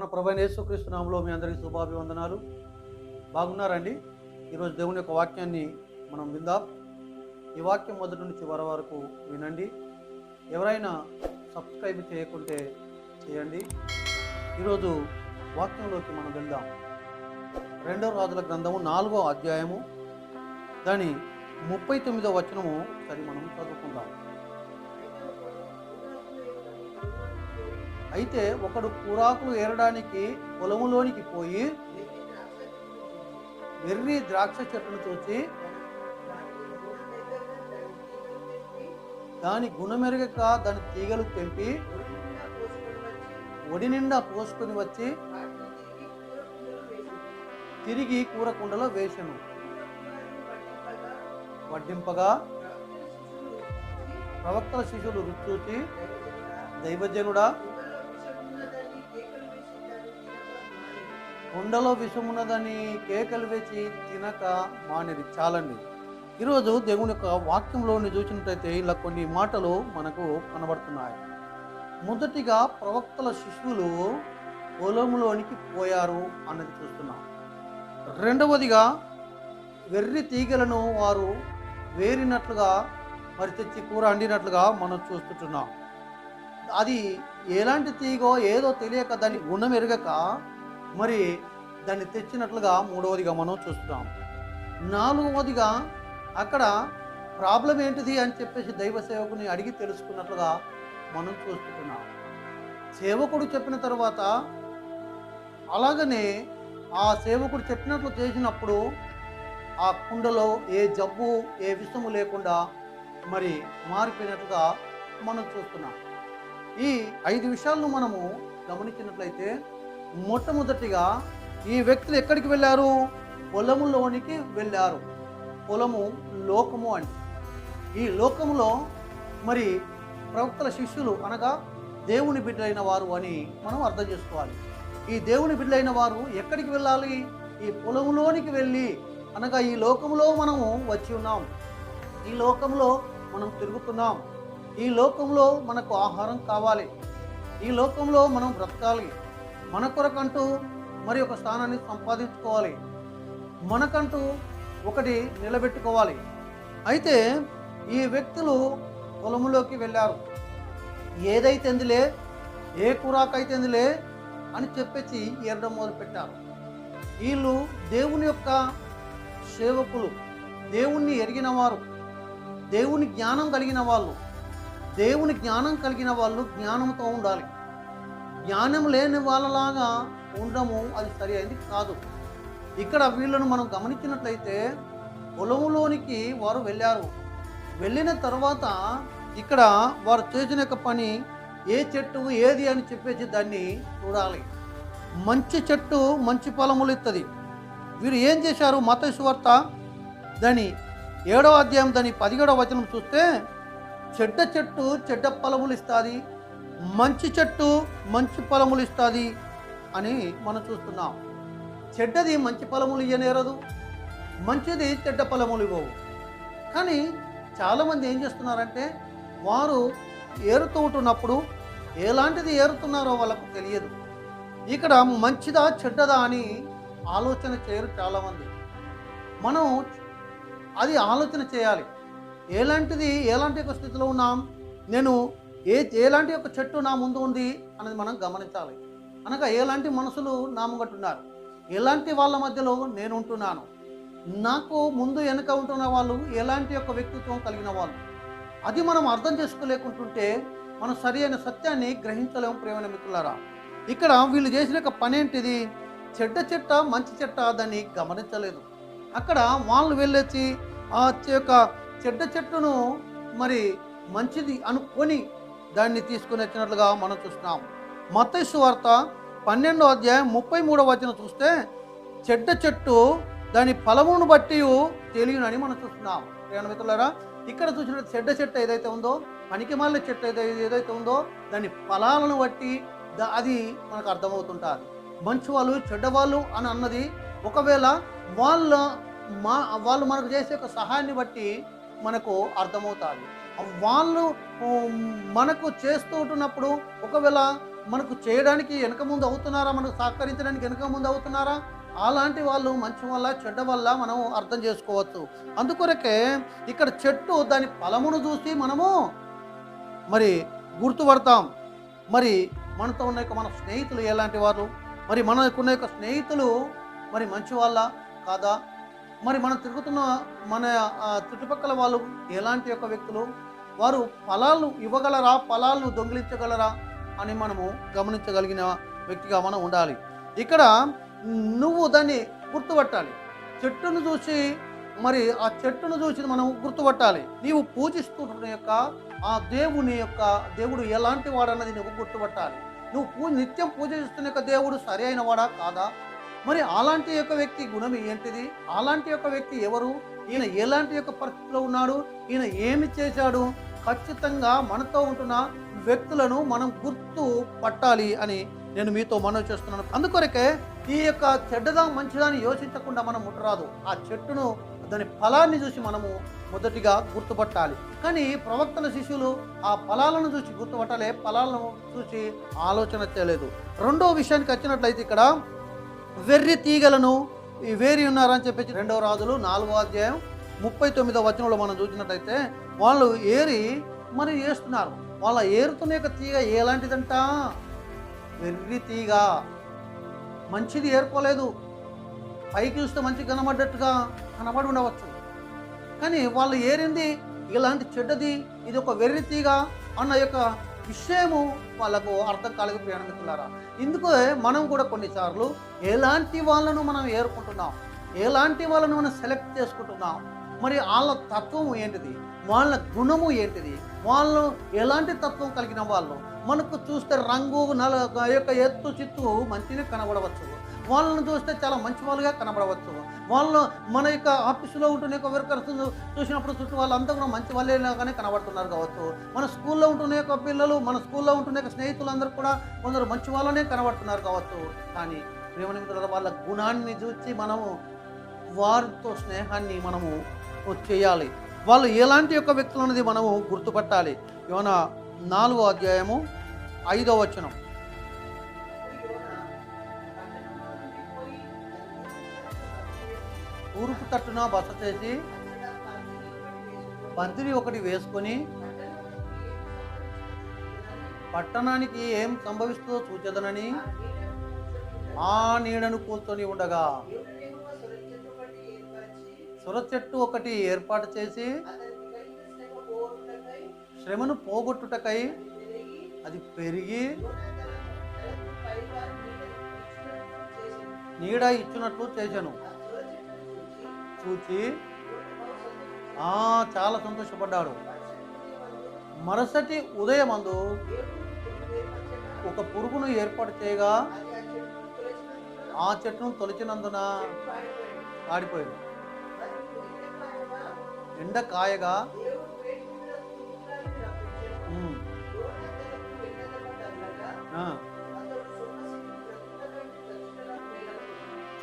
మన ప్రభువైన యేసుక్రీస్తు నామములో మీ అందరికీ శుభాభివందనాలు. బాగున్నారండి? ఈరోజు దేవుని యొక్క వాక్యాన్ని మనం విందాం. ఈ వాక్యం మొదటి నుంచి చివరి వరకు వినండి. ఎవరైనా సబ్స్క్రైబ్ చేయకుంటే చేయండి. ఈరోజు వాక్యంలోకి మనం వెళ్దాం. 2 రాజుల గ్రంథము 4వ అధ్యాయము దాని 39వ వచనము సరి మనం చదువుకుందాం. అయితే ఒకడు కూరాకులు ఏరడానికి పొలములోనికి పోయి వెర్రి ద్రాక్ష చెట్టును చూచి దాని గుణమెరగక దాని తీగలు తెంపి ఒడి నిండా పోసుకొని వచ్చి తిరిగి కూర కుండలో వేసెను. వడ్డింపగా ప్రవక్తల శిష్యులు రుచి చూచి, దైవజనుడా, కుండలో విషమున్నదని కేకలు వేసి తినక మానేది. చాలండి. ఈరోజు దేవుని యొక్క వాక్యంలోని చూసినట్టయితే ఇలా కొన్ని మాటలు మనకు కనబడుతున్నాయి. మొదటిగా ప్రవక్తల శిష్యులు పొలంలోనికి పోయారు అన్నది చూస్తున్నాం. రెండవదిగా వెర్రి తీగలను వారు వేరినట్లుగా మరి తెచ్చి కూర వండినట్లుగా మనం చూస్తుంటున్నాం. అది ఎలాంటి తీగో ఏదో తెలియక దాని గుణం ఎరగక మరి దాన్ని తెచ్చినట్లుగా మూడవదిగా మనం చూస్తున్నాం. నాలుగవదిగా అక్కడ ప్రాబ్లం ఏంటిది అని చెప్పేసి దైవ సేవకుని అడిగి తెలుసుకున్నట్లుగా మనం చూస్తున్నాం. సేవకుడు చెప్పిన తర్వాత అలాగనే ఆ సేవకుడు చెప్పినట్లు చేసినప్పుడు ఆ కుండలో ఏ జబ్బు ఏ విషము లేకుండా మరి మారిపోయినట్లుగా మనం చూస్తున్నాం. ఈ 5 విషయాలను మనము గమనించినట్లయితే మొట్టమొదటిగా ఈ వ్యక్తులు ఎక్కడికి వెళ్ళారు? పొలములోనికి వెళ్ళారు. పొలము లోకము అంటే ఈ లోకములో మరి ప్రవక్తల శిష్యులు అనగా దేవుని బిడ్డలైన వారు అని మనం అర్థం చేసుకోవాలి. ఈ దేవుని బిడ్డలైన వారు ఎక్కడికి వెళ్ళాలి? ఈ పొలములోనికి వెళ్ళి అనగా ఈ లోకములో మనము వచ్చి ఉన్నాం, ఈ లోకంలో మనం తిరుగుతున్నాం, ఈ లోకంలో మనకు ఆహారం కావాలి, ఈ లోకంలో మనం బ్రతకాలి, మన కొరకంటూ మరి ఒక స్థానాన్ని సంపాదించుకోవాలి, మనకంటూ ఒకటి నిలబెట్టుకోవాలి. అయితే ఈ వ్యక్తులు పొలములోకి వెళ్ళారు. ఏదైతేందిలే, ఏ కూరాకైతేందిలే అని చెప్పేసి ఏరడం మొదలుపెట్టారు. వీళ్ళు దేవుని యొక్క సేవకులు, దేవుణ్ణి ఎరిగిన వారు, దేవుని జ్ఞానం కలిగిన వాళ్ళు. దేవుని జ్ఞానం కలిగిన వాళ్ళు జ్ఞానంతో ఉండాలి. జ్ఞానం లేని వాళ్ళలాగా ఉండము అది సరి అయింది కాదు. ఇక్కడ వీళ్ళను మనం గమనించినట్లయితే పొలంలోనికి వారు వెళ్ళారు. వెళ్ళిన తర్వాత ఇక్కడ వారు చేసిన యొక్క పని ఏ చెట్టు ఏది అని చెప్పేసి దాన్ని చూడాలి. మంచి చెట్టు మంచి ఫలములు ఇస్తుంది. వీరు ఏం చేశారు? మత్తయి సువార్త దాని 7వ అధ్యాయం దాని 17వ వచనం చూస్తే చెడ్డ చెట్టు చెడ్డ ఫలములు ఇస్తుంది, మంచి చెట్టు మంచి ఫలములు ఇస్తుంది అని మనం చూస్తున్నాం. చెడ్డది మంచి ఫలములు ఇయ్యనేరదు, మంచిది చెడ్డ ఫలములు ఇవ్వవు. కానీ చాలామంది ఏం చేస్తున్నారంటే వారు ఏరుతూ ఉంటున్నప్పుడు ఎలాంటిది ఏరుతున్నారో వాళ్ళకు తెలియదు. ఇక్కడ మంచిదా చెడ్డదా అని ఆలోచన చేయరు చాలామంది. మనం అది ఆలోచన చేయాలి. ఎలాంటి ఒక స్థితిలో ఉన్నాం, నేను ఎలాంటి ఒక చెట్టు నా ముందు ఉంది అనేది మనం గమనించాలి. అనగా ఎలాంటి మనుషులు నా ముంగట్టున్నారు, ఎలాంటి వాళ్ళ మధ్యలో నేను ఉంటున్నాను, నాకు ముందు వెనక ఉంటున్న వాళ్ళు ఎలాంటి యొక్క వ్యక్తిత్వం కలిగిన వాళ్ళు, అది మనం అర్థం చేసుకోలేకుంటుంటే మనం సరి అయిన సత్యాన్ని గ్రహించలేము. ప్రియమైన మిత్రులారా, ఇక్కడ వీళ్ళు చేసిన యొక్క పని ఏంటిది? చెడ్డ చెట్ట మంచి చెట్ట దాన్ని గమనించలేదు. అక్కడ వాళ్ళు వెళ్ళొచ్చి ఆ యొక్క చెడ్డ చెట్టును మరి మంచిది అనుకొని దాన్ని తీసుకుని వచ్చినట్లుగా మనం చూస్తున్నాం. మత్తయి సువార్త 12వ అధ్యాయం 33వ వచనం చూస్తే చెడ్డ చెట్టు దాని ఫలమును బట్టి తెలియనని మనం చూస్తున్నాం. ప్రియమైన మిత్రులారా, ఇక్కడ చూసిన చెడ్డ చెట్టు ఏదైతే ఉందో, పనికిమాలిన చెట్టు ఏదైతే ఉందో దాని ఫలాలను బట్టి అది మనకు అర్థమవుతుంటుంది. మంచి వాళ్ళు చెడ్డవాళ్ళు అని అన్నది ఒకవేళ వాళ్ళు మనకు చేసే ఒక సహాయాన్ని బట్టి మనకు అర్థమవుతుంది. వాళ్ళు మనకు చేస్తూ ఉంటున్నప్పుడు ఒకవేళ మనకు చేయడానికి వెనక ముందు అవుతున్నారా, మనకు సహకరించడానికి వెనక ముందు అవుతున్నారా, అలాంటి వాళ్ళు మంచి వల్ల చెడ్డ వల్ల మనం అర్థం చేసుకోవచ్చు. అందుకొరకే ఇక్కడ చెట్టు దాని ఫలమును చూసి మనము మరి గుర్తుపడతాం. మరి మనతో ఉన్న మన స్నేహితులు ఎలాంటి వారు, మరి మనకున్న స్నేహితులు మరి మంచి వాళ్ళ కాదా, మరి మనం తిరుగుతున్న మన చుట్టుపక్కల వాళ్ళు ఎలాంటి వ్యక్తులు, వారు ఫలాలు ఇవ్వగలరా, ఫలాలను దొంగిలించగలరా అని మనము గమనించగలిగిన వ్యక్తిగా మనం ఉండాలి. ఇక్కడ నువ్వు దాన్ని గుర్తుపట్టాలి. చెట్టును చూసి మరి ఆ చెట్టును చూసి మనం గుర్తుపట్టాలి. నీవు పూజిస్తున్న ఆ దేవుడు ఎలాంటి వాడన్నది నువ్వు గుర్తుపట్టాలి. నువ్వు నిత్యం పూజిస్తున్న దేవుడు సరి అయిన వాడా కాదా, మరి అలాంటి వ్యక్తి గుణం ఏంటిది, అలాంటి వ్యక్తి ఎవరు, ఈయన ఎలాంటి పరిస్థితిలో ఉన్నాడు, ఈయన ఏమి చేశాడు, ఖచ్చితంగా మనతో ఉంటున్న వ్యక్తులను మనం గుర్తు పట్టాలి అని నేను మీతో మనవి చేస్తున్నాను. అందుకొరకే ఈ చెడ్డదా మంచిదా అని యోచించకుండా మనం ముట్టరాదు. ఆ చెట్టును దాని ఫలాన్ని చూసి మనము మొదటిగా గుర్తుపట్టాలి. కానీ ప్రవక్తల శిష్యులు ఆ ఫలాలను చూసి గుర్తుపట్టాలి, ఫలాలను చూసి ఆలోచన చేయలేదు. రెండో విషయానికి వచ్చినట్లయితే ఇక్కడ వెర్రి తీగలను వేరి ఉన్నారని చెప్పేసి 2వ రాజులు 4వ అధ్యాయం 39వ వచనంలో మనం చూసినట్లయితే వాళ్ళు ఏరి మరి వేస్తున్నారు. వాళ్ళ ఏరుతున్న తీగ ఎలాంటిదంట, వెర్రి తీగ, మంచిది ఏరుకోలేదు. పైకి చూస్తే మంచి కనబడ్డట్టుగా కనబడి ఉండవచ్చు, కానీ వాళ్ళు ఏరింది ఇలాంటి చెడ్డది, ఇది ఒక వెర్రి తీగ అన్న విషయము వాళ్ళకు అర్థం కాలేదు. ప్రయాణికులారా, ఇందుకే మనం కూడా కొన్నిసార్లు ఎలాంటి వాళ్ళను మనం ఏరుకుంటున్నాం, ఎలాంటి వాళ్ళను మనం సెలెక్ట్ చేసుకుంటున్నాం, మరి వాళ్ళ తత్వం ఏంటిది, వాళ్ళ గుణము ఏంటిది, వాళ్ళు ఎలాంటి తత్వం కలిగిన వాళ్ళు. మనకు చూస్తే రంగు ఎత్తు చిత్తు మంచిగా కనబడవచ్చు, వాళ్ళను చూస్తే చాలా మంచి వాళ్ళుగా కనబడవచ్చు, వాళ్ళు మన ఆఫీసులో ఉంటున్న వర్కర్స్ చూసినప్పుడు చుట్టూ వాళ్ళంతా కూడా మంచి వాళ్ళేలాగానే కనబడుతున్నారు కావచ్చు. మన స్కూల్లో ఉంటున్న పిల్లలు, మన స్కూల్లో ఉంటున్న స్నేహితులందరూ కూడా కొందరు మంచి వాళ్ళనే కనబడుతున్నారు కావచ్చు. కానీ ప్రేమ వాళ్ళ గుణాన్ని చూసి మనము వారితో స్నేహాన్ని మనము చేయాలి. వాళ్ళు ఎలాంటి వ్యక్తులు అనేది మనము గుర్తుపట్టాలి. యోనా 4వ అధ్యాయము 5వ వచనం. తూర్పు తట్టున బస చేసి బంతిని ఒకటి వేసుకొని పట్టణానికి ఏం సంభవిస్తుందో చూచెదనని ఆ నీడను కూర్చొని ఉండగా సొర చెట్టు ఒకటి ఏర్పాటు చేసి శ్రమను పోగొట్టుటకై అది పెరిగి నీడ ఇచ్చినట్లు చేశాను. చూచి చాలా సంతోషపడ్డాడు. మరుసటి ఉదయమందు ఒక పురుగును ఏర్పాటు చేయగా ఆ చెట్టును తొలిచినందున ఆడిపోయాడు. ఎండ కాయగా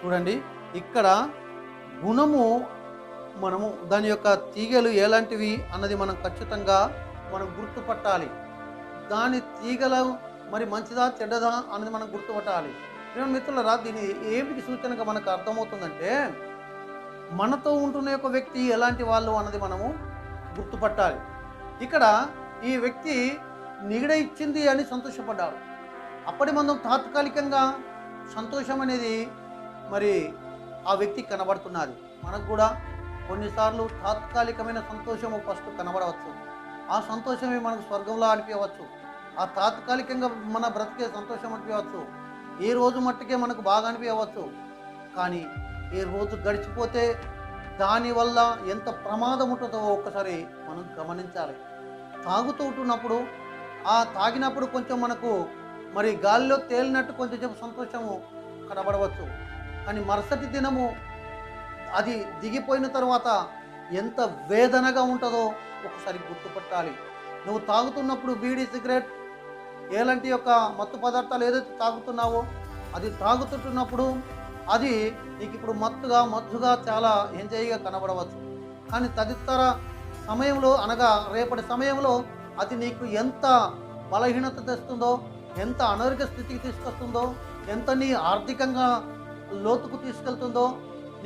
చూడండి, ఇక్కడ గుణము మనము దాని తీగలు ఎలాంటివి అన్నది మనం ఖచ్చితంగా మనం గుర్తుపట్టాలి. దాని తీగలు మరి మంచిదా చెడ్డదా అన్నది మనం గుర్తుపట్టాలి. మిత్రులరా, దీని ఏమిటి సూచనగా మనకు అర్థమవుతుందంటే, మనతో ఉంటున్న వ్యక్తి ఎలాంటి వాళ్ళు అన్నది మనము గుర్తుపట్టాలి. ఇక్కడ ఈ వ్యక్తి నీడ ఇచ్చింది అని సంతోషపడ్డాడు. అప్పటి మనం తాత్కాలికంగా సంతోషం అనేది మరి ఆ వ్యక్తి కనబడుతున్నది. మనకు కూడా కొన్నిసార్లు తాత్కాలికమైన సంతోషము ఫస్ట్ కనబడవచ్చు. ఆ సంతోషమే మనకు స్వర్గంలో అనిపించవచ్చు. ఆ తాత్కాలికంగా మన బ్రతికే సంతోషం అనిపించవచ్చు. ఏ రోజు మట్టుకే మనకు బాగా అనిపించవచ్చు, కానీ ఏ రోజు గడిచిపోతే దానివల్ల ఎంత ప్రమాదం ఉంటుందో ఒక్కసారి మనం గమనించాలి. తాగుతూ ఉంటున్నప్పుడు తాగినప్పుడు కొంచెం మనకు మరి గాలిలో తేలినట్టు కొంచెం సంతోషము కనబడవచ్చు, కానీ మరుసటి దినము అది దిగిపోయిన తర్వాత ఎంత వేదనగా ఉంటుందో ఒకసారి గుర్తుపట్టాలి. నువ్వు తాగుతున్నప్పుడు బీడీ, సిగరెట్, ఎలాంటి మత్తు పదార్థాలు ఏదైతే తాగుతున్నావో అది తాగుతుంటున్నప్పుడు అది నీకు ఇప్పుడు మత్తుగా చాలా ఎంజాయ్గా కనబడవచ్చు, కానీ తదితర సమయంలో అనగా రేపటి సమయంలో అది నీకు ఎంత బలహీనత తెస్తుందో, ఎంత అనారోగ్య స్థితికి తీసుకొస్తుందో, ఎంత నీ ఆర్థికంగా లోతుకు తీసుకెళ్తుందో,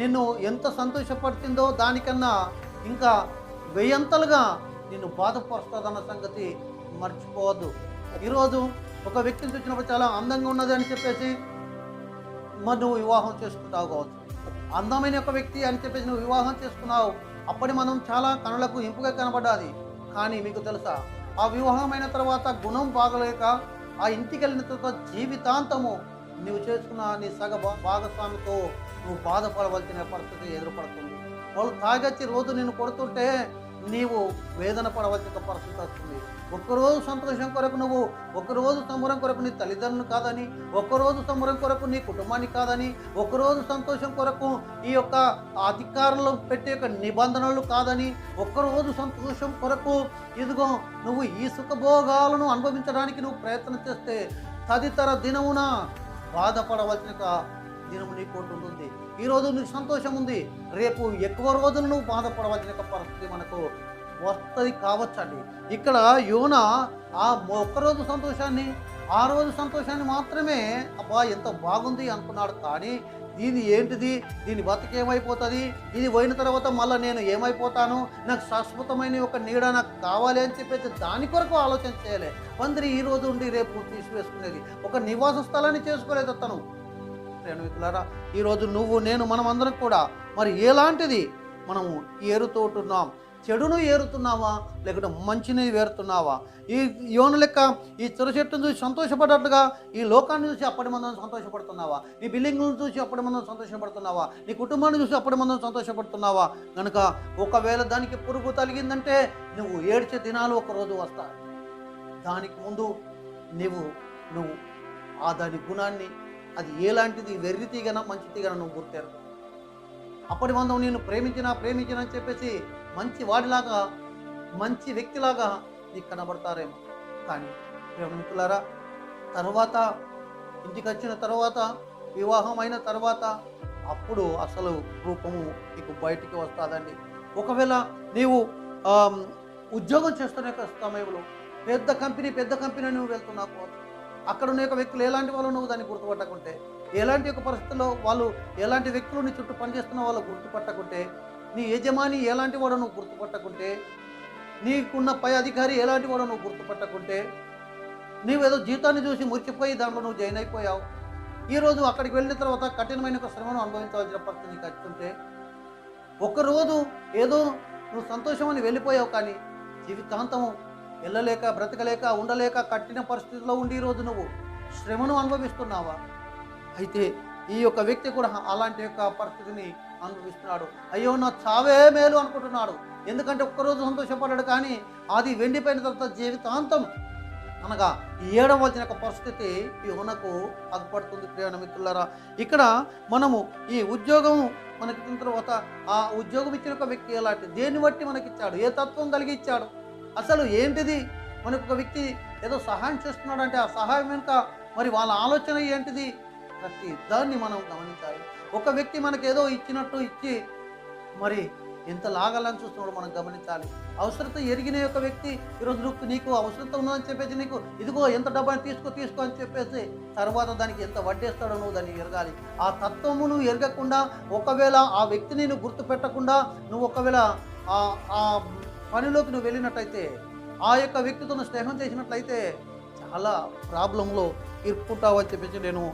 నిన్ను ఎంత సంతోషపడుతుందో దానికన్నా ఇంకా వెయ్యంతలుగా నిన్ను బాధపరుస్తుందన్న సంగతి మర్చిపోవద్దు. ఈరోజు ఒక వ్యక్తిని చూసినప్పుడు చాలా అందంగా ఉన్నది అని చెప్పేసి మరి నువ్వు వివాహం చేసుకుంటావు కావచ్చు. అందమైన ఒక వ్యక్తి అని చెప్పేసి నువ్వు వివాహం చేసుకున్నావు. అప్పటి మనం చాలా కనులకు ఇంపుగా కనబడ్డాది. కానీ మీకు తెలుసా, ఆ వివాహమైన తర్వాత గుణం బాగలేక ఆ ఇంటికి వెళ్ళిన తర్వాత జీవితాంతము నువ్వు చేసుకున్న నీ భాగస్వామితో నువ్వు బాధపడవలసిన పరిస్థితి ఎదురుపడుతుంది. వాళ్ళు తాగొచ్చి రోజు నిన్ను కొడుతుంటే నీవు వేదన పడవలసిన పరిస్థితి వస్తుంది. ఒక్కరోజు సంతోషం కొరకు నువ్వు, ఒకరోజు సంబరం కొరకు నీ తల్లిదండ్రులు కాదని, ఒక్కరోజు సంబరం కొరకు నీ కుటుంబాన్ని కాదని, ఒకరోజు సంతోషం కొరకు ఈ యొక్క అధికారులు పెట్టే యొక్క నిబంధనలు కాదని, ఒక్కరోజు సంతోషం కొరకు ఇదిగో నువ్వు ఈ సుఖభోగాలను అనుభవించడానికి నువ్వు ప్రయత్నం చేస్తే తదితర దినమున బాధపడవలసిన దినము నీకు ఉంటుంది. ఈరోజు నీకు సంతోషం ఉంది, రేపు ఎక్కువ రోజులు నువ్వు బాధపడవలసిన పరిస్థితి మనకు వస్తుంది కావచ్చండి. ఇక్కడ యోన ఆ ఒక్కరోజు సంతోషాన్ని, ఆ రోజు సంతోషాన్ని మాత్రమే అబ్బా ఎంత బాగుంది అనుకున్నాడు. కానీ దీని ఏంటిది, దీని బతికేమైపోతుంది, ఇది పోయిన తర్వాత మళ్ళీ నేను ఏమైపోతాను, నాకు శాశ్వతమైన ఒక నీడ నాకు కావాలి అని చెప్పేసి దాని కొరకు ఆలోచన చేయాలి. పందిరి ఈ రోజు ఉండి రేపు తీసివేసుకునేది, ఒక నివాస స్థలాన్ని చేసుకోలేదు తను. ప్రేమికులారా, ఈరోజు నువ్వు నేను మనమందరం కూడా మరి ఎలాంటిది మనము ఏరుతోటున్నాం? చెడును ఏరుతున్నావా లేకుంటే మంచిని వేరుతున్నావా? ఈ యోన లెక్క ఈ చెరు చెట్టును చూసి సంతోషపడ్డట్లుగా ఈ లోకాన్ని చూసి అప్పటి మందం సంతోషపడుతున్నావా? నీ బిల్డింగ్లను చూసి అప్పటి మందం సంతోషపడుతున్నావా? నీ కుటుంబాన్ని చూసి అప్పటి మందం సంతోషపడుతున్నావా? కనుక ఒకవేళ దానికి పురుగు తగిలిందంటే నువ్వు ఏడ్చే దినాలు ఒకరోజు వస్తాయి. దానికి ముందు నువ్వు దాని గుణాన్ని, అది ఎలాంటిది, వెర్రి తీగన మంచి తీగన నువ్వు గుర్తారు. అప్పటి మందం నేను ప్రేమించిన అని చెప్పేసి మంచి వాడిలాగా, మంచి వ్యక్తిలాగా నీకు కనబడతారేమో. కానీ ప్రేమికులారా, తర్వాత ఇంటికి వచ్చిన తర్వాత, వివాహం అయిన తర్వాత అప్పుడు అసలు రూపము నీకు బయటికి వస్తుందండి. ఒకవేళ నీవు ఉద్యోగం చేస్తున్న సమయంలో పెద్ద కంపెనీ నువ్వు వెళ్తున్నావు, అక్కడ ఉన్న యొక్క వ్యక్తులు ఎలాంటి వాళ్ళు నువ్వు దాన్ని గుర్తుపట్టకుంటే, ఎలాంటి యొక్క పరిస్థితుల్లో వాళ్ళు, ఎలాంటి వ్యక్తులు నీ చుట్టూ పనిచేస్తున్న వాళ్ళు గుర్తుపట్టకుంటే, నీ యజమాని ఎలాంటి వాడో నువ్వు గుర్తుపట్టకుంటే, నీకున్న పై అధికారి ఎలాంటి వాడో నువ్వు గుర్తుపట్టకుంటే, నీవేదో జీతాన్ని చూసి మురిచిపోయి దాంట్లో నువ్వు జాయిన్ అయిపోయావు. ఈరోజు అక్కడికి వెళ్ళిన తర్వాత కఠినమైన ఒక శ్రమను అనుభవించవలసిన పరిస్థితి నీకు వచ్చుంటే, ఒక్కరోజు ఏదో నువ్వు సంతోషం అని వెళ్ళిపోయావు. కానీ జీవితాంతము వెళ్ళలేక, బ్రతకలేక, ఉండలేక కఠిన పరిస్థితిలో ఉండి ఈరోజు నువ్వు శ్రమను అనుభవిస్తున్నావా? అయితే ఈ యొక్క వ్యక్తి కూడా అలాంటి యొక్క పరిస్థితిని అనుభవిస్తున్నాడు. అయ్యో నా చావే మేలు అనుకుంటున్నాడు. ఎందుకంటే ఒక్కరోజు సంతోషపడ్డాడు, కానీ అది వెండిపోయిన తర్వాత జీవితాంతం అనగా ఏడవలసిన ఒక పరిస్థితి యోనకు అగ్పడుతుంది. ప్రియ మిత్రులారా, ఇక్కడ మనము ఈ ఉద్యోగం మనకి తర్వాత ఆ ఉద్యోగం ఇచ్చిన ఒక వ్యక్తి ఎలాంటి, దేన్ని బట్టి మనకిచ్చాడు, ఏ తత్వం కలిగి ఇచ్చాడు, అసలు ఏంటిది? మనకు ఒక వ్యక్తి ఏదో సహాయం చేస్తున్నాడు అంటే ఆ సహాయం వెనుక మరి వాళ్ళ ఆలోచన ఏంటిది? ప్రతి దాన్ని మనం గమనించాలి. ఒక వ్యక్తి మనకు ఏదో ఇచ్చినట్టు ఇచ్చి మరి ఎంత లాగాలని చూస్తున్నాడు మనం గమనించాలి. అవసరత ఎరిగిన యొక్క వ్యక్తి ఈరోజు నీకు అవసరత ఉన్నదని చెప్పేసి నీకు ఇదిగో ఎంత డబ్బుని తీసుకో అని చెప్పేసి తర్వాత దానికి ఎంత వడ్డేస్తాడో నువ్వు దాన్ని ఎరగాలి. ఆ తత్వము నువ్వు ఎరగకుండా, ఒకవేళ ఆ వ్యక్తిని నువ్వు గుర్తుపెట్టకుండా నువ్వు ఒకవేళ ఆ పనిలోకి నువ్వు వెళ్ళినట్టయితే, ఆ యొక్క వ్యక్తితో నువ్వు స్నేహం చేసినట్లయితే చాలా ప్రాబ్లంలో ఇరుక్కుంటావు అని చెప్పేసి నేను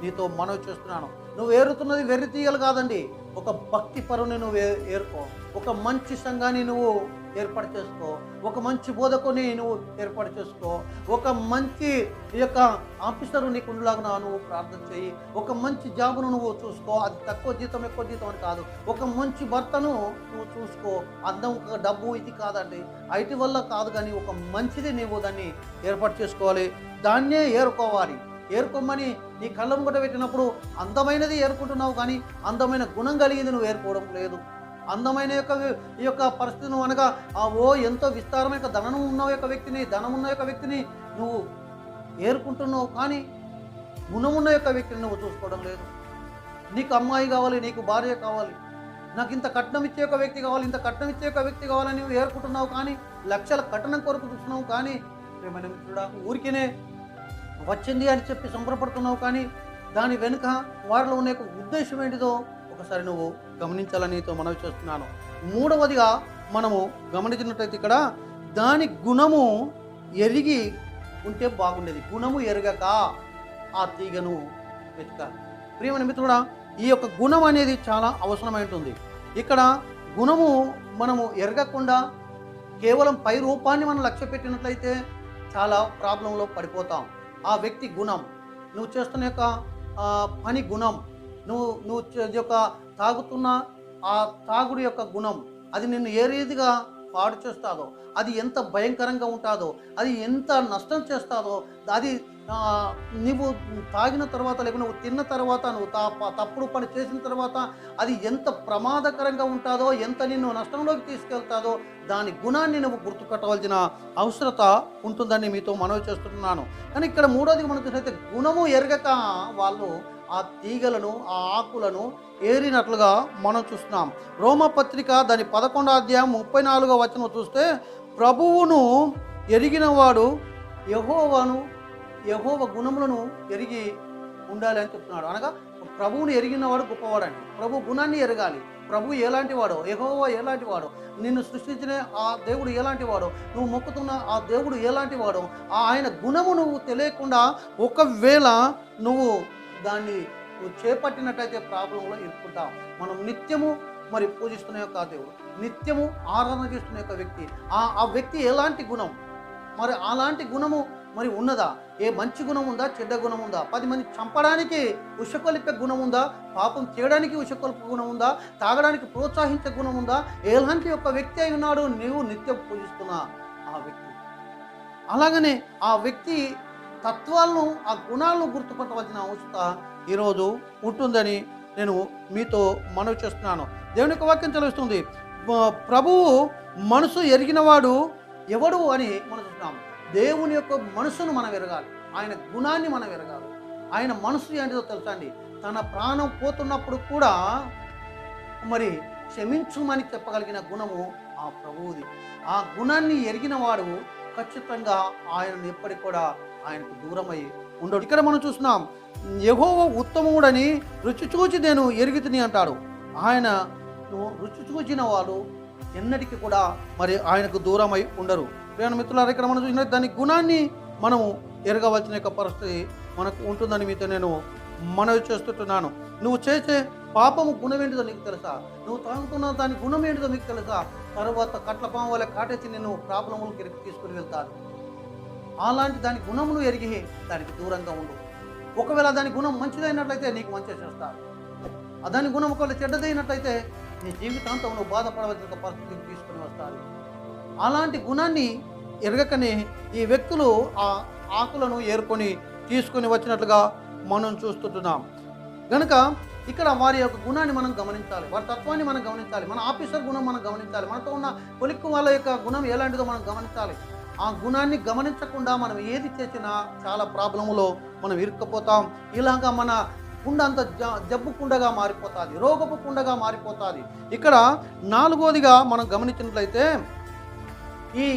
నీతో మనవి చేస్తున్నాను. నువ్వు ఏరుతున్నది వెర్రి తీగలు కాదండి. ఒక భక్తి పరుని నువ్వు ఏరుకో, ఒక మంచి సంఘాన్ని నువ్వు ఏర్పాటు చేసుకో, ఒక మంచి బోధకుని నువ్వు ఏర్పాటు చేసుకో, ఒక మంచి ఈ యొక్క ఆఫీసరు నీకు ఉండలాగా నువ్వు ప్రార్థన చేయి, ఒక మంచి జాబును నువ్వు చూసుకో. అది తక్కువ జీతం ఎక్కువ జీతం అని కాదు, ఒక మంచి భర్తను నువ్వు చూసుకో. అందం డబ్బు ఇది కాదండి, ఐటీ వల్ల కాదు, కానీ ఒక మంచిది నువ్వు దాన్ని ఏర్పాటు చేసుకోవాలి, దాన్నే ఏరుకోవాలి. ఏరుకోమని నీ కళ్ళ ముంగట పెట్టినప్పుడు అందమైనది ఏరుకుంటున్నావు, కానీ అందమైన గుణం కలిగింది నువ్వు ఏరుకోవడం లేదు. అందమైన ఈ యొక్క పరిస్థితి నువ్వు అనగా ఎంతో విస్తారమైన ధనం ఉన్న యొక్క వ్యక్తిని నువ్వు ఏరుకుంటున్నావు, కానీ గుణమున్న యొక్క వ్యక్తిని నువ్వు చూసుకోవడం లేదు. నీకు అమ్మాయి కావాలి, నీకు భార్య కావాలి, నాకు ఇంత కట్నం ఇచ్చే ఒక వ్యక్తి కావాలి, ఇంత కట్నం ఇచ్చే ఒక వ్యక్తి కావాలని నువ్వు ఏరుకుంటున్నావు, కానీ లక్షల కట్నం కొరకు చూస్తున్నావు. కానీ ఏమైనా మిత్రుడా, ఊరికినే వచ్చింది అని చెప్పి సంబరపడుతున్నావు, కానీ దాని వెనుక వారిలో ఉన్న యొక్క ఉద్దేశం ఏంటిదో ఒకసారి నువ్వు గమనించాలని నీతో మనవి చేస్తున్నాను. మూడవదిగా మనము గమనించినట్లయితే ఇక్కడ దాని గుణము ఎరిగి ఉంటే బాగుండేది. గుణము ఎరగక ఆ తీగను వెతకాలి. ప్రియమైన మిత్రుడా, ఈ యొక్క గుణం అనేది చాలా అవసరమైంటుంది. ఇక్కడ గుణము మనము ఎరగకుండా కేవలం పై రూపాన్ని మనం లక్ష్య పెట్టినట్లయితే చాలా ప్రాబ్లంలో పడిపోతాం. ఆ వ్యక్తి గుణం, నువ్వు చేస్తున్న యొక్క పని గుణం, నువ్వు యొక్క తాగుతున్న ఆ తాగుడు యొక్క గుణం, అది నిన్ను ఏ రీతిగా పాడు చేస్తాదో, అది ఎంత భయంకరంగా ఉంటుందో, అది ఎంత నష్టం చేస్తాదో, అది నువ్వు తాగిన తర్వాత లేకపోతే నువ్వు తిన్న తర్వాత నువ్వు తప్పుడు పని చేసిన తర్వాత అది ఎంత ప్రమాదకరంగా ఉంటుందో, ఎంత నిన్ను నష్టంలోకి తీసుకెళ్తాదో, దాని గుణాన్ని నువ్వు గుర్తుపెట్టవలసిన అవసరత ఉంటుందని మీతో మనవి చేస్తున్నాను. కానీ ఇక్కడ మూడోది మనం చూసినట్లయితే గుణము ఎరగక వాళ్ళు ఆ తీగలను ఆ ఆకులను ఏరినట్లుగా మనం చూస్తున్నాం. రోమపత్రిక దాని 11వ అధ్యాయం 34వ వచనం చూస్తే ప్రభువును ఎరిగినవాడు యెహోవా గుణములను ఎరిగి ఉండాలి అని చెప్తున్నాడు. అనగా ప్రభువుని ఎరిగినవాడు గొప్పవాడండి. ప్రభు గుణాన్ని ఎరగాలి. ప్రభు ఎలాంటి వాడో, యెహోవా ఎలాంటి వాడో, నిన్ను సృష్టించిన ఆ దేవుడు ఎలాంటి వాడో, నువ్వు మొక్కుతున్న ఆ దేవుడు ఎలాంటి వాడో, ఆయన గుణము నువ్వు తెలియకుండా ఒకవేళ నువ్వు దాన్ని నువ్వు చేపట్టినట్టయితే ప్రాబ్లంలో ఇరుక్కుంటావు. మనం నిత్యము మరి పూజిస్తున్న యొక్క దేవుడు, నిత్యము ఆరాధన చేస్తున్న యొక్క వ్యక్తి, ఆ వ్యక్తి ఎలాంటి గుణం, మరి అలాంటి గుణము మరి ఉన్నదా? ఏ మంచి గుణం ఉందా, చెడ్డ గుణం ఉందా? 10 మంది చంపడానికి ఉషకొలిపే గుణం ఉందా? పాపం చేయడానికి ఉషకొలిపే గుణం ఉందా? తాగడానికి ప్రోత్సహించే గుణం ఉందా? ఎలాంటి యొక్క వ్యక్తి అయి ఉన్నాడు నీవు నిత్యం పూజిస్తున్న ఆ వ్యక్తి? అలాగనే ఆ వ్యక్తి తత్వాలను, ఆ గుణాలను గుర్తుపట్టవలసిన అవసరం ఈరోజు ఉంటుందని నేను మీతో మనవి చేస్తున్నాను. దేవుని యొక్క వాక్యం తెలుస్తుంది. ప్రభువు మనసు ఎరిగినవాడు ఎవడు అని మనం చూస్తున్నాము. దేవుని యొక్క మనసును మనం ఎరగాలి, ఆయన గుణాన్ని మనం ఎరగాలి. ఆయన మనసు ఏంటిదో తెలుసా అండి? తన ప్రాణం పోతున్నప్పుడు కూడా మరి క్షమించుమని చెప్పగలిగిన గుణము ఆ ప్రభువుది. ఆ గుణాన్ని ఎరిగిన వాడు ఖచ్చితంగా ఆయనను ఎప్పటికి కూడా ఆయనకు దూరమై ఉండడు. ఇక్కడ మనం చూస్తున్నాం, యెహోవా ఉత్తముడని రుచి చూచి నేను ఎరిగితిని అంటాడు. ఆయన రుచి చూచిన వాళ్ళు ఎన్నటికీ కూడా మరి ఆయనకు దూరమై ఉండరు. ప్రియమైన మిత్రులారా, ఇక్కడ మనం చూసిన దాని గుణాన్ని మనము ఎరగవలసిన యొక్క పరిస్థితి మనకు ఉంటుందని మీతో నేను మనవి చేస్తుంటున్నాను. నువ్వు చేసే పాపము గుణం ఏంటిదో నీకు తెలుసా? నువ్వు తాగుతున్న దాని గుణం ఏంటిదో నీకు తెలుసా? తర్వాత కట్లపాము వల్ల కాటేసి నిన్ను ప్రాబ్లములకు తీసుకుని వెళ్తారు. అలాంటి దాని గుణమును ఎరిగి దానికి దూరంగా ఉండు. ఒకవేళ దాని గుణం మంచిదైనట్లయితే నీకు మంచి చేస్తారు. దాని గుణం ఒకవేళ చెడ్డదైనట్లయితే నీ జీవితాంతం నువ్వు బాధపడవలసిన పరిస్థితికి తీసుకుని వస్తారు. అలాంటి గుణాన్ని ఎరగకనే ఈ వ్యక్తులు ఆ ఆకులను ఏరుకొని తీసుకొని వచ్చినట్లుగా మనం చూస్తుంటున్నాం. కనుక ఇక్కడ వారి యొక్క గుణాన్ని మనం గమనించాలి, వారి తత్వాన్ని మనం గమనించాలి, మన ఆఫీసర్ గుణం మనం గమనించాలి, మనతో ఉన్న కొలిక్కు వాళ్ళ యొక్క గుణం ఎలాంటిదో మనం గమనించాలి. ఆ గుణాన్ని గమనించకుండా మనం ఏది చేసినా చాలా ప్రాబ్లములో మనం ఇరుక్కపోతాం. ఇలాగా మన కుండ అంత జబ్బు కుండగా మారిపోతుంది, రోగపు కుండగా మారిపోతుంది. ఇక్కడ 4వదిగా మనం గమనించినట్లయితే ఈ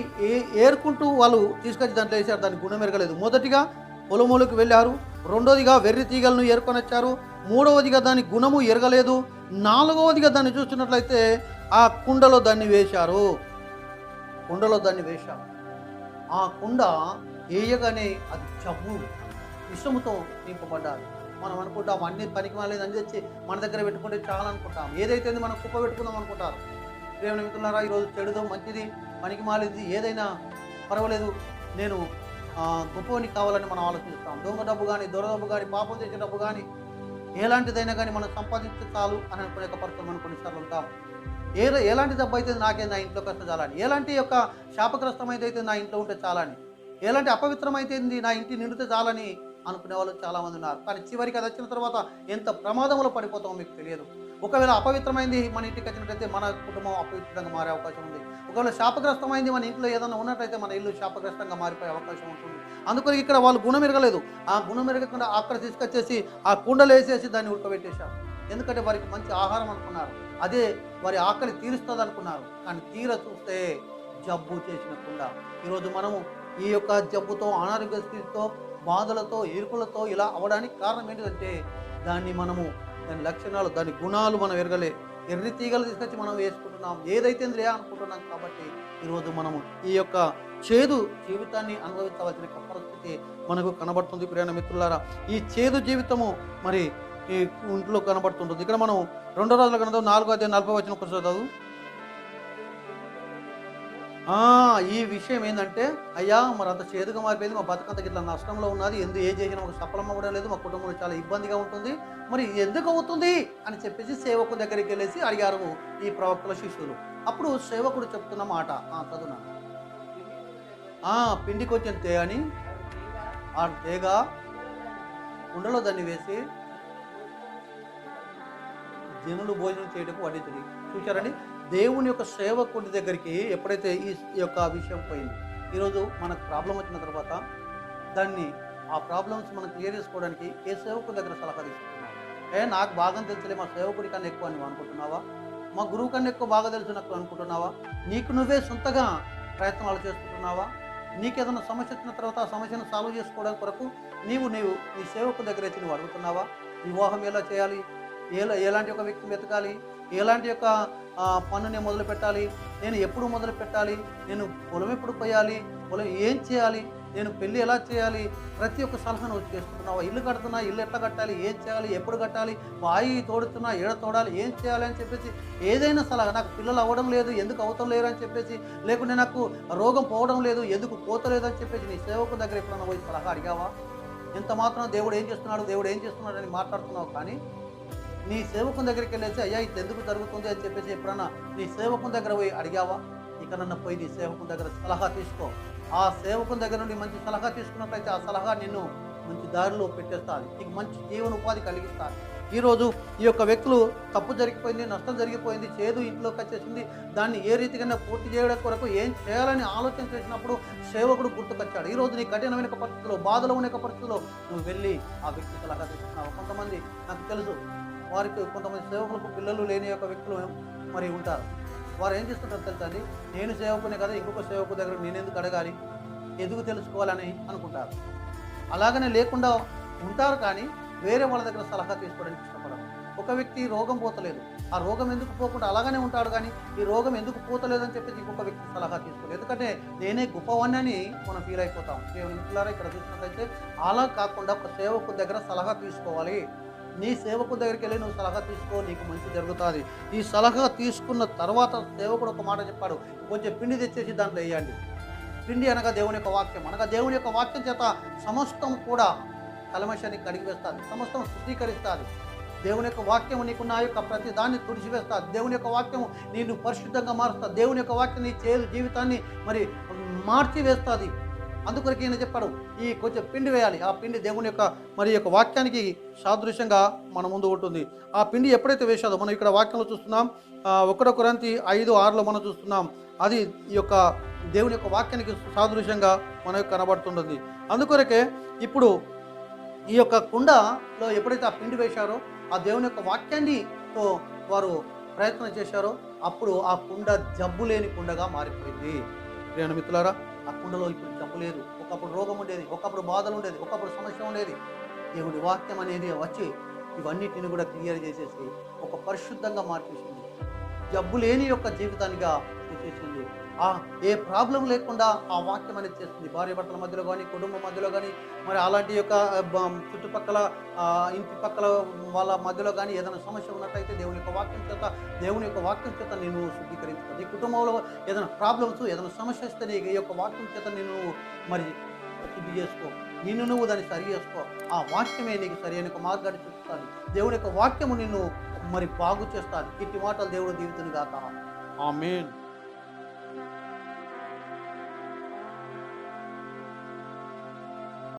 ఏరుకుంటూ వాళ్ళు తీసుకొచ్చి దాంట్లో వేసారు, దాని గుణం ఎరగలేదు. మొదటిగా పొలములకు వెళ్ళారు, రెండోదిగా వెర్రి తీగలను ఏరుకొని వచ్చారు, మూడవదిగా దాని గుణము ఎరగలేదు, 4వదిగా దాన్ని చూస్తున్నట్లయితే ఆ కుండలో దాన్ని వేశారు. ఆ కుండ వేయగానే అది జబ్బు విషముతో నింపబడ్డారు. మనం అనుకుంటాం అన్ని పనికి మాలేదు అని తెచ్చి మన దగ్గర పెట్టుకుంటే చాలా అనుకుంటాం. ఏదైతే మనం కుప్ప పెట్టుకుందాం అనుకుంటారు. ప్రియమైన మిత్రులారా, ఈరోజు చెడుదో మంచిది పనికి మాలేది ఏదైనా పర్వాలేదు, నేను గొప్పని కావాలని మనం ఆలోచిస్తాం. దొంగ డబ్బు కానీ, దొర డబ్బు కానీ, పాపం చేసే డబ్బు కానీ, ఎలాంటిదైనా కానీ మనం సంపాదించే చాలు అని అనుకునే పరిస్థితులు మనం కొన్నిసార్లు ఉంటాం. ఎలాంటి డబ్బు అయితే నాకే నా ఇంట్లో కష్ట చాలని, ఎలాంటి యొక్క శాపగ్రస్తమైతే నా ఇంట్లో ఉంటే చాలని, ఎలాంటి అపవిత్రమైతే నా ఇంటి నిండితే చాలని అనుకునే వాళ్ళు చాలామంది ఉన్నారు. కానీ చివరికి అది వచ్చిన తర్వాత ఎంత ప్రమాదంలో పడిపోతామో మీకు తెలియదు. ఒకవేళ అపవిత్రమైంది మన ఇంటికి వచ్చినట్టయితే మన కుటుంబం అపవిత్రంగా మారే అవకాశం ఉంది. ఒకవేళ శాపగ్రస్తమైంది మన ఇంట్లో ఏదైనా ఉన్నట్టయితే మన ఇల్లు శాపగ్రస్తంగా మారిపోయే అవకాశం ఉంటుంది. అందుకని ఇక్కడ వాళ్ళు గుణం ఎరగలేదు. ఆ గుణం ఎరగకుండా అక్కడ తీసుకొచ్చేసి ఆ కుండలు వేసేసి దాన్ని ఉడకబెట్టేశారు. ఎందుకంటే వారికి మంచి ఆహారం అనుకున్నారు, అదే వారి ఆకలి తీరుస్తుంది అనుకున్నారు. కానీ తీర చూస్తే జబ్బు చేసిన కుండ. ఈరోజు మనము ఈ యొక్క జబ్బుతో, అనారోగ్య స్థితితో బాధలతో ఇరుకులతో ఇలా అవ్వడానికి కారణం ఏంటంటే దాని లక్షణాలు దాని గుణాలు మనం ఎరగలే. ఎర్రి తీగలు తీసుకొచ్చి మనం వేసుకుంటున్నాం, ఏదైతే అనుకుంటున్నాం. కాబట్టి ఈరోజు మనము ఈ యొక్క చేదు జీవితాన్ని అనుభవించవలసిన పరిస్థితి మనకు కనబడుతుంది. ప్రియమైన మిత్రులారా, ఈ చేదు జీవితము మరి ఈ ఇంట్లో కనబడుతుంటుంది. ఇక్కడ మనం 2 రాజుల గ్రంథం 4:40 ఒకసారి చదువు. ఈ విషయం ఏంటంటే, అయ్యా మరి అంత చేదుగా మారిపోయింది, మా బతుకంత ఇట్లా నష్టంలో ఉన్నది, ఏం చేసినా మాకు సఫలం అవ్వడం లేదు, మా కుటుంబంలో చాలా ఇబ్బందిగా ఉంటుంది, మరి ఎందుకు అవుతుంది అని చెప్పేసి సేవకు దగ్గరికి వెళ్ళేసి అడిగారు ఈ ప్రవక్తల శిష్యులు. అప్పుడు సేవకుడు చెప్తున్న మాట చదువునా, పిండికి వచ్చిన తేగని ఆ తేగ కుండలో దాన్ని వేసి జనులు భోజనం చేయటకు వడ్డించడి. చూశారండి, దేవుని యొక్క సేవకుడి దగ్గరికి ఎప్పుడైతే ఈ యొక్క విషయం పోయింది, ఈరోజు మనకు ప్రాబ్లం వచ్చిన తర్వాత ఆ ప్రాబ్లమ్స్ మనం క్లియర్ చేసుకోవడానికి ఏ సేవకుడి దగ్గర సలహా తీసుకుంటున్నావు? నాకు బాగా తెలుసులే, మా సేవకుడి కన్నా ఎక్కువ నువ్వు అనుకుంటున్నావా? మా గురువు కన్నా ఎక్కువ బాగా తెలుసు నాకు అనుకుంటున్నావా? నీకు నువ్వే సొంతగా ప్రయత్నాలు చేసుకుంటున్నావా? నీకేదైనా సమస్య వచ్చిన తర్వాత ఆ సమస్యను సాల్వ్ చేసుకోవడం కొరకు నీవు నీ సేవకు దగ్గర వచ్చి నువ్వు అడుగుతున్నావా? వివాహం ఎలా చేయాలి, ఎలాంటి ఒక వ్యక్తిని వెతకాలి, ఎలాంటి యొక్క పన్ను నేను మొదలు పెట్టాలి, నేను ఎప్పుడు మొదలు పెట్టాలి, నేను పొలం ఎప్పుడు కొయ్యాలి, పొలం ఏం చేయాలి, నేను పెళ్ళి ఎలా చేయాలి, ప్రతి ఒక్క సలహాను చేసుకుంటున్నావా? ఇల్లు కడుతున్నా, ఇల్లు ఎట్లా కట్టాలి, ఏం చేయాలి, ఎప్పుడు కట్టాలి, బాయి తోడుతున్నా, ఏడ తోడాలి, ఏం చేయాలి అని చెప్పేసి ఏదైనా సలహా. నాకు పిల్లలు అవ్వడం లేదు, ఎందుకు అవుతం లేరు అని చెప్పేసి, లేకుంటే నాకు రోగం పోవడం లేదు, ఎందుకు పోతలేదు అని చెప్పేసి నీ సేవకు దగ్గర ఎప్పుడన్నా పోయి సలహా అడిగావా? ఎంత మాత్రం దేవుడు ఏం చేస్తున్నాడు అని మాట్లాడుతున్నావు. కానీ నీ సేవకుని దగ్గరికి వెళ్ళేసి, అయ్యా ఇది ఎందుకు జరుగుతుంది అని చెప్పేసి ఎప్పుడన్నా నీ సేవకుని దగ్గర పోయి అడిగావా? ఇకనన్నా పోయి నీ సేవకుని దగ్గర సలహా తీసుకో. ఆ సేవకుని దగ్గర నుండి మంచి సలహా తీసుకున్నట్లయితే ఆ సలహా నిన్ను మంచి దారిలో పెట్టేస్తుంది, నీకు మంచి జీవన ఉపాధి కలిగిస్తుంది. ఈరోజు ఈ యొక్క వ్యక్తులు తప్పు జరిగిపోయింది, నష్టం జరిగిపోయింది, చేదు ఇంట్లోకి వచ్చేసింది, దాన్ని ఏ రీతిగా పూర్తి చేయడం కొరకు ఏం చేయాలని ఆలోచన చేసినప్పుడు సేవకుడు గుర్తుకొచ్చాడు. ఈరోజు నీ కఠినమైన పరిస్థితుల్లో, బాధలో ఉన్న పరిస్థితుల్లో నువ్వు వెళ్ళి ఆ వ్యక్తి సలహా తీసుకున్నావు. కొంతమంది నాకు తెలుసు, వారికి కొంతమంది సేవకులకు పిల్లలు లేని యొక్క వ్యక్తులు మరి ఉంటారు. వారు ఏం చేస్తుంటారు తెలుసా అండి, నేను సేవకునే కదా, ఇంకొక సేవకు దగ్గర నేను ఎందుకు అడగాలి, ఎందుకు తెలుసుకోవాలని అనుకుంటారు. అలాగనే లేకుండా ఉంటారు, కానీ వేరే వాళ్ళ దగ్గర సలహా తీసుకోవడానికి ఇష్టపడరు. ఒక వ్యక్తి రోగం పోతలేదు, ఆ రోగం ఎందుకు పోకుండా అలాగనే ఉంటాడు, కానీ ఈ రోగం ఎందుకు పోతలేదు అని చెప్పేసి ఇంకొక వ్యక్తి సలహా తీసుకోలేదు. ఎందుకంటే నేనే గొప్పవన్నీ అని మనం ఫీల్ అయిపోతాం. దేవుని మిత్రులారా, ఇక్కడ చూసినట్లయితే అలా కాకుండా ఒక సేవకు దగ్గర సలహా తీసుకోవాలి. నీ సేవకు దగ్గరికి వెళ్ళి నువ్వు సలహా తీసుకో, నీకు మంచి జరుగుతుంది. ఈ సలహా తీసుకున్న తర్వాత సేవకుడు ఒక మాట చెప్పాడు, కొంచెం పిండి తెచ్చేసి దాంట్లో వేయండి. పిండి అనగా దేవుని యొక్క వాక్యం, అనగా దేవుని యొక్క వాక్యం చేత సమస్తం కూడా కల్మషాన్ని కడిగి వేస్తుంది, సమస్తం శుద్ధీకరిస్తుంది. దేవుని యొక్క వాక్యము నీకున్న యొక్క ప్రతి దాన్ని తుడిచివేస్తుంది. దేవుని యొక్క వాక్యము నిన్ను పరిశుద్ధంగా మారుస్తుంది. దేవుని యొక్క వాక్యం నీ జీవితాన్ని మరి మార్చి వేస్తుంది. అందుకొరకు ఈయన చెప్పాడు, ఈ కొంచెం పిండి వేయాలి. ఆ పిండి దేవుని యొక్క మరి యొక్క వాక్యానికి సాదృశ్యంగా మన ముందు ఉంటుంది. ఆ పిండి ఎప్పుడైతే వేశాదో, మనం ఇక్కడ వాక్యంలో చూస్తున్నాం, 1 కొరింథీ 5:6 మనం చూస్తున్నాం, అది ఈ యొక్క దేవుని యొక్క వాక్యానికి సాదృశ్యంగా మనకు కనబడుతుంటుంది. అందుకొరకే ఇప్పుడు ఈ యొక్క కుండలో ఎప్పుడైతే ఆ పిండి వేశారో, ఆ దేవుని యొక్క వాక్యాన్నితో వారు ప్రయత్నం చేశారో, అప్పుడు ఆ కుండ జబ్బు లేని కుండగా మారిపోయింది. ప్రియమైన మిత్రులారా, ఆ కుండలో ఇప్పుడు జబ్బు లేదు. ఒకప్పుడు రోగం ఉండేది, ఒకప్పుడు బాధలు ఉండేది, ఒకప్పుడు సమస్య ఉండేది. దేవుడి వాక్యం అనేది వచ్చి ఇవన్నిటిని కూడా క్లియర్ చేసేసి ఒక పరిశుద్ధంగా మార్చేసింది, జబ్బు లేని యొక్క జీవితానిగా చేసేసింది. ఏ ప్రాబ్లం లేకుండా ఆ వాక్యం అనేది చేస్తుంది. భార్య భర్తల మధ్యలో కానీ, కుటుంబం మధ్యలో కానీ, మరి అలాంటి యొక్క చుట్టుపక్కల ఇంటి పక్కల వాళ్ళ మధ్యలో కానీ ఏదైనా సమస్య ఉన్నట్లయితే దేవుని యొక్క వాక్యం చేత నేను శుద్ధీకరించుకోండి. కుటుంబంలో ఏదైనా ప్రాబ్లమ్స్, ఏదైనా సమస్య వస్తే ఈ యొక్క వాక్యం చేత నేను మరి శుద్ధి చేసుకో, నువ్వు దాన్ని సరి చేసుకో. ఆ వాక్యమే నీకు సరి అయిన మార్గాన్ని చూపిస్తాను. దేవుని యొక్క వాక్యము నిన్ను మరి బాగు చేస్తాను. ఇట్టి మాటలు దేవుడు దీవితుని గాక. ఆమేన్.